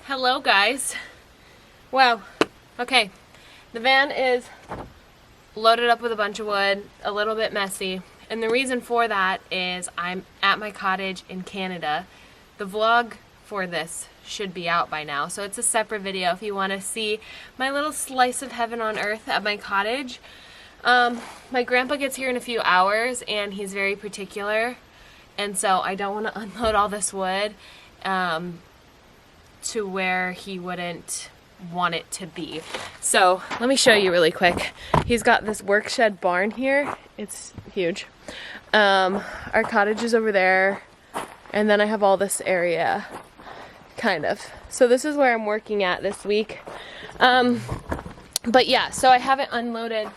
Hello guys. Wow. Okay. The van is loaded up with a bunch of wood, a little bit messy. And the reason for that is I'm at my cottage in Canada. The vlog for this should be out by now. So it's a separate video if you want to see my little slice of heaven on earth at my cottage. My grandpa gets here in a few hours and he's very particular. And so I don't want to unload all this wood to where he wouldn't want it to be. So let me show you really quick. He's got this work shed barn here. It's huge. Our cottage is over there, and then I have all this area, kind of. So this is where I'm working at this week. But yeah, so I haven't unloaded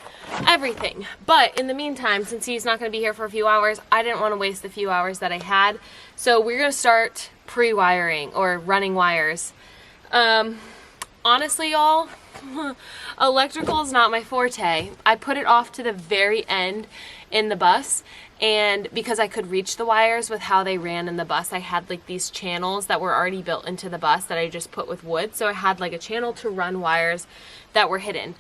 everything. But in the meantime, since he's not going to be here for a few hours, I didn't want to waste the few hours that I had. So we're going to start pre-wiring or running wires. Honestly, y'all, electrical is not my forte. I put it off to the very end in the bus, and because I could reach the wires with how they ran in the bus, I had like these channels that were already built into the bus that I just put with wood. So I had like a channel to run wires that were hidden.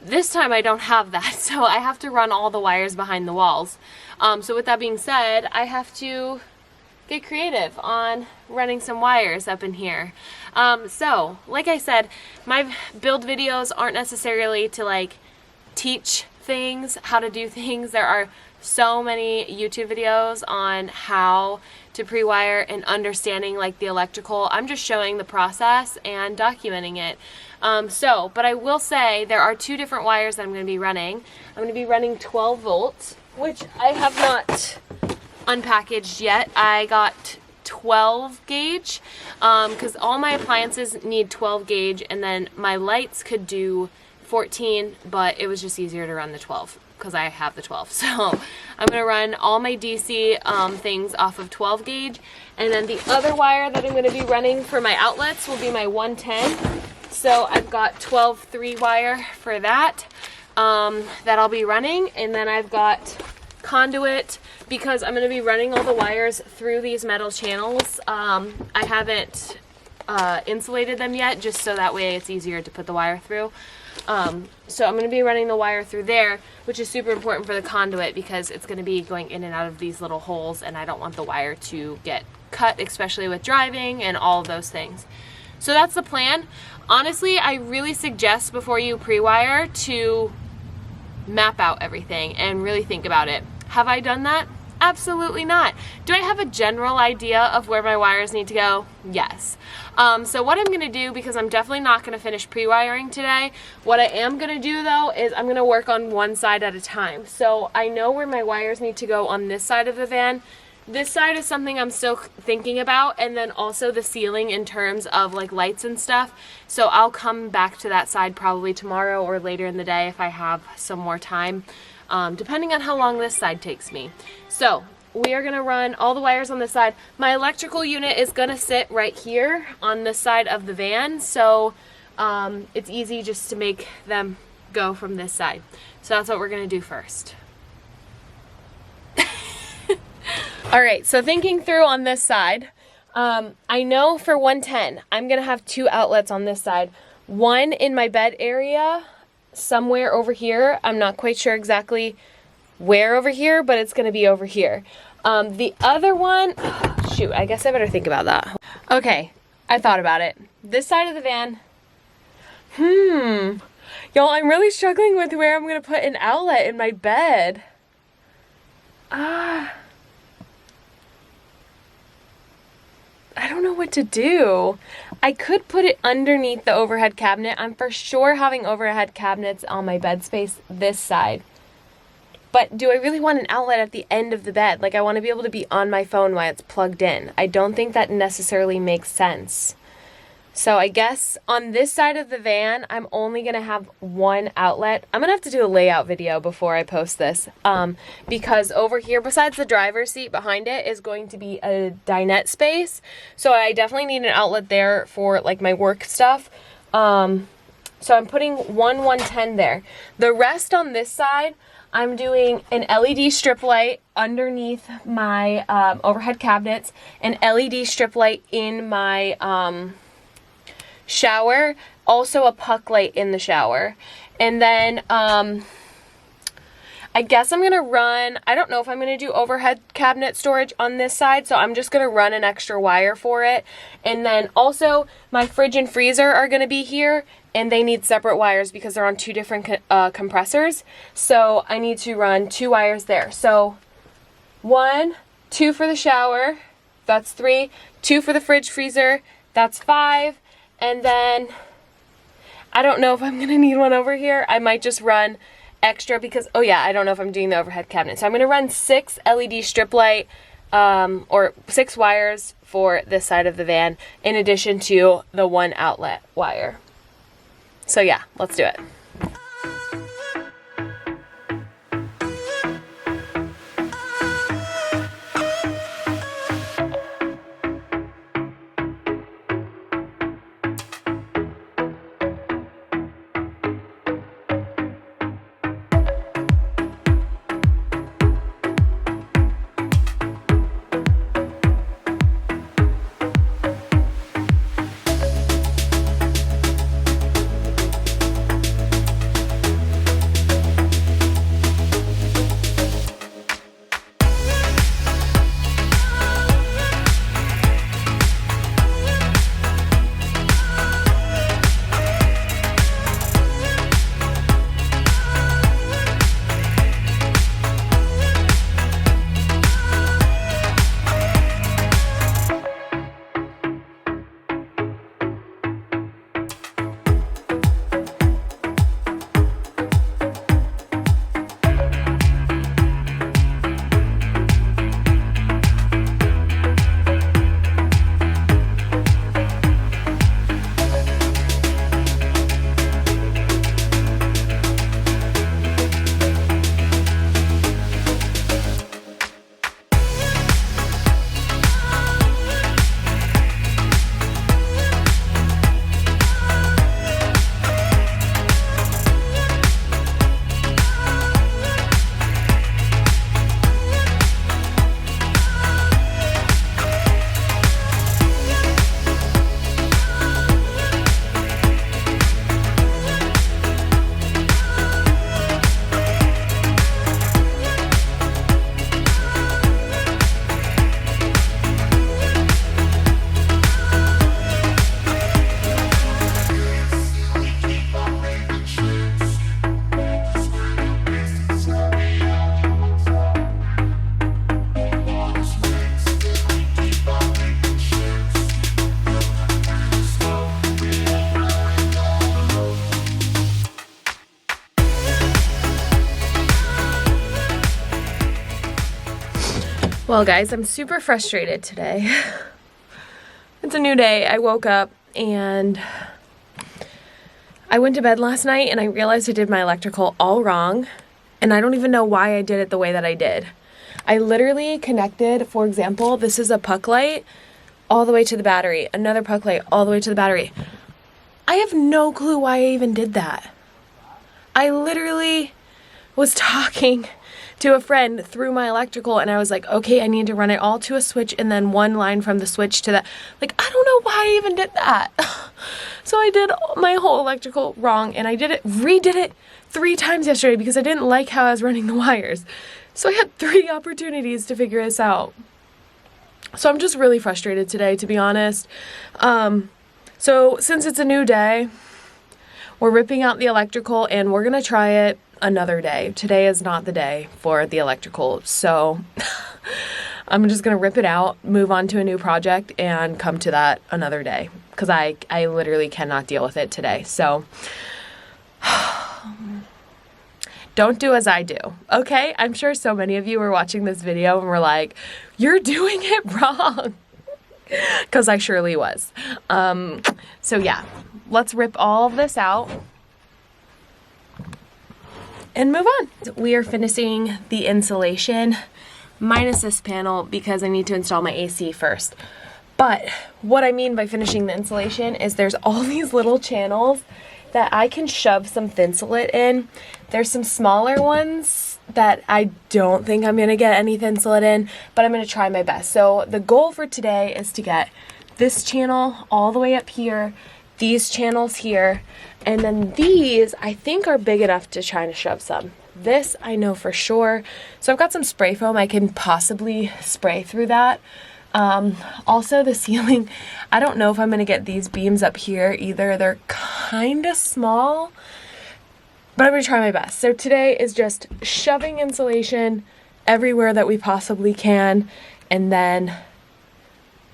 This time I don't have that, so I have to run all the wires behind the walls. So with that being said, I have to get creative on running some wires up in here. So like I said, my build videos aren't necessarily to like teach things, how to do things. There are so many YouTube videos on how to pre-wire and understanding like the electrical. I'm just showing the process and documenting it. But I will say there are two different wires that I'm going to be running. I'm going to be running 12 volts, which I have not unpackaged yet. I got 12 gauge because all my appliances need 12 gauge, and then my lights could do 14, but it was just easier to run the 12 because I have the 12. So I'm going to run all my DC things off of 12 gauge, and then the other wire that I'm going to be running for my outlets will be my 110. So I've got 12 3 wire for that that I'll be running, and then I've got conduit because I'm going to be running all the wires through these metal channels. I haven't insulated them yet, just so that way it's easier to put the wire through. So I'm going to be running the wire through there, which is super important for the conduit because it's going to be going in and out of these little holes, and I don't want the wire to get cut, especially with driving and all of those things. So that's the plan. Honestly, I really suggest before you pre-wire to map out everything and really think about it. Have I done that? Absolutely not. Do I have a general idea of where my wires need to go? Yes. So what I'm going to do, because I'm definitely not going to finish pre-wiring today, what I am going to do though is I'm going to work on one side at a time. So I know where my wires need to go on this side of the van. This side is something I'm still thinking about, and then also the ceiling in terms of like lights and stuff. So I'll come back to that side probably tomorrow or later in the day if I have some more time, depending on how long this side takes me. So we are going to run all the wires on this side. My electrical unit is going to sit right here on this side of the van, so it's easy just to make them go from this side. So that's what we're going to do first. Alright, so thinking through on this side, I know for 110, I'm going to have 2 outlets on this side. One in my bed area, somewhere over here. I'm not quite sure exactly where over here, but it's going to be over here. The other one, shoot, I guess I better think about that. Okay, I thought about it. This side of the van, y'all, I'm really struggling with where I'm going to put an outlet in my bed. I don't know what to do. I could put it underneath the overhead cabinet. I'm for sure having overhead cabinets on my bed space this side. But do I really want an outlet at the end of the bed? Like, I want to be able to be on my phone while it's plugged in. I don't think that necessarily makes sense. So I guess on this side of the van, I'm only going to have one outlet. I'm going to have to do a layout video before I post this. Because over here, besides the driver's seat behind it, is going to be a dinette space. So I definitely need an outlet there for like my work stuff. So I'm putting one 110 there. The rest on this side, I'm doing an LED strip light underneath my overhead cabinets, an LED strip light in my shower, also a puck light in the shower. And then I guess I'm gonna run, I don't know if I'm gonna do overhead cabinet storage on this side, so I'm just gonna run an extra wire for it. And then also my fridge and freezer are gonna be here, and they need separate wires because they're on 2 different compressors. So I need to run 2 wires there. So 1, 2 for the shower, that's 3, 2 for the fridge freezer, that's 5, and then I don't know if I'm gonna need one over here. I might just run extra because, oh yeah, I don't know if I'm doing the overhead cabinet. So I'm gonna run 6 LED strip light or 6 wires for this side of the van in addition to the 1 outlet wire. So yeah, let's do it. Well guys, I'm super frustrated today. It's a new day. I woke up and I went to bed last night and I realized I did my electrical all wrong, and I don't even know why I did it the way that I did. I literally connected, for example, this is a puck light all the way to the battery, another puck light all the way to the battery. I have no clue why I even did that. I literally was talking to a friend through my electrical and I was like, okay, I need to run it all to a switch and then 1 line from the switch to that. Like, I don't know why I even did that. So I did my whole electrical wrong, and I redid it 3 times yesterday because I didn't like how I was running the wires. So I had 3 opportunities to figure this out. So I'm just really frustrated today, to be honest. So since it's a new day, we're ripping out the electrical and we're gonna try it another day. Today is not the day for the electrical, so I'm just gonna rip it out, move on to a new project, and come to that another day because I literally cannot deal with it today. So don't do as I do, okay? I'm sure so many of you were watching this video and were like, you're doing it wrong, because I surely was. So yeah, let's rip all of this out and move on. We are finishing the insulation minus this panel because I need to install my AC first. But what I mean by finishing the insulation is there's all these little channels that I can shove some thinsulate in. There's some smaller ones that I don't think I'm gonna get any thinsulate in, but I'm gonna try my best. So the goal for today is to get this channel all the way up here these channels here, and then these I think are big enough to try to shove some. This I know for sure. So I've got some spray foam. I can possibly spray through that. Also the ceiling, I don't know if I'm going to get these beams up here either. They're kind of small, but I'm going to try my best. So today is just shoving insulation everywhere that we possibly can, and then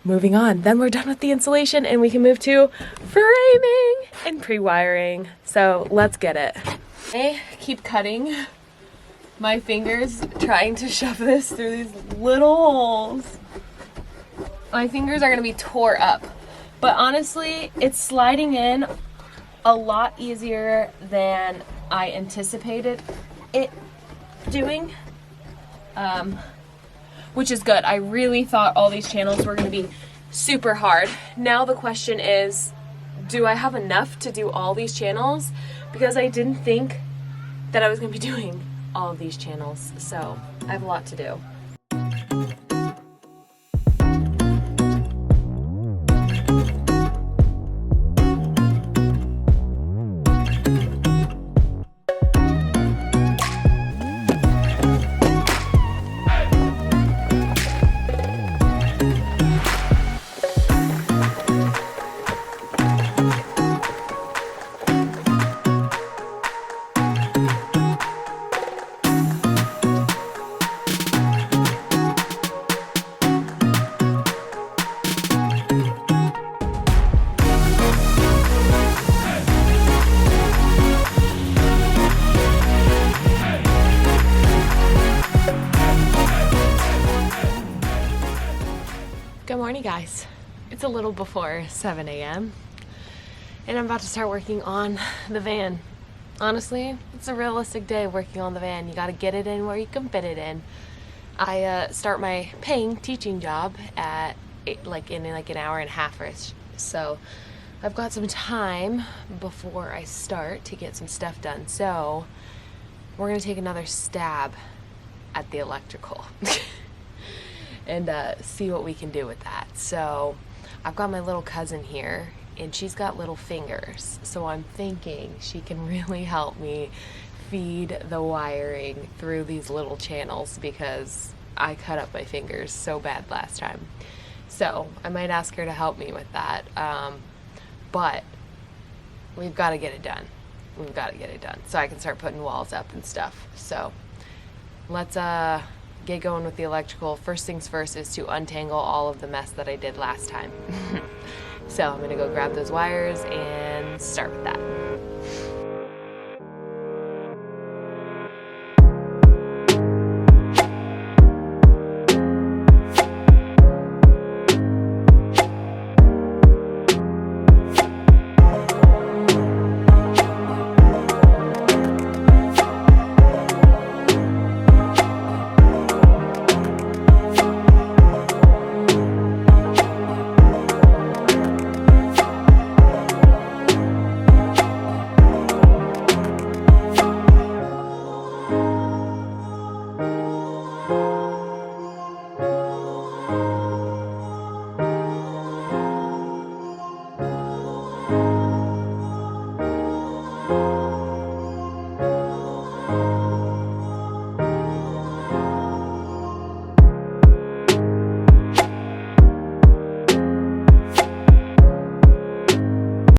moving on. Then we're done with the insulation and we can move to framing and pre-wiring. So let's get it. I keep cutting my fingers trying to shove this through these little holes. My fingers are gonna be tore up, but honestly, it's sliding in a lot easier than I anticipated it doing, which is good. I really thought all these channels were gonna be super hard. Now the question is, do I have enough to do all these channels? Because I didn't think that I was gonna be doing all of these channels, so I have a lot to do. Good morning, guys. It's a little before 7 a.m. and I'm about to start working on the van. Honestly, it's a realistic day working on the van. You gotta get it in where you can fit it in. I start my paying teaching job at in an hour and a half-ish. So I've got some time before I start to get some stuff done. So we're gonna take another stab at the electrical. And see what we can do with that. So I've got my little cousin here, and she's got little fingers, so I'm thinking she can really help me feed the wiring through these little channels, because I cut up my fingers so bad last time. So I might ask her to help me with that, but we've got to get it done. We've got to get it done so I can start putting walls up and stuff. So let's get going with the electrical. First things first is to untangle all of the mess that I did last time. So I'm gonna go grab those wires and start with that.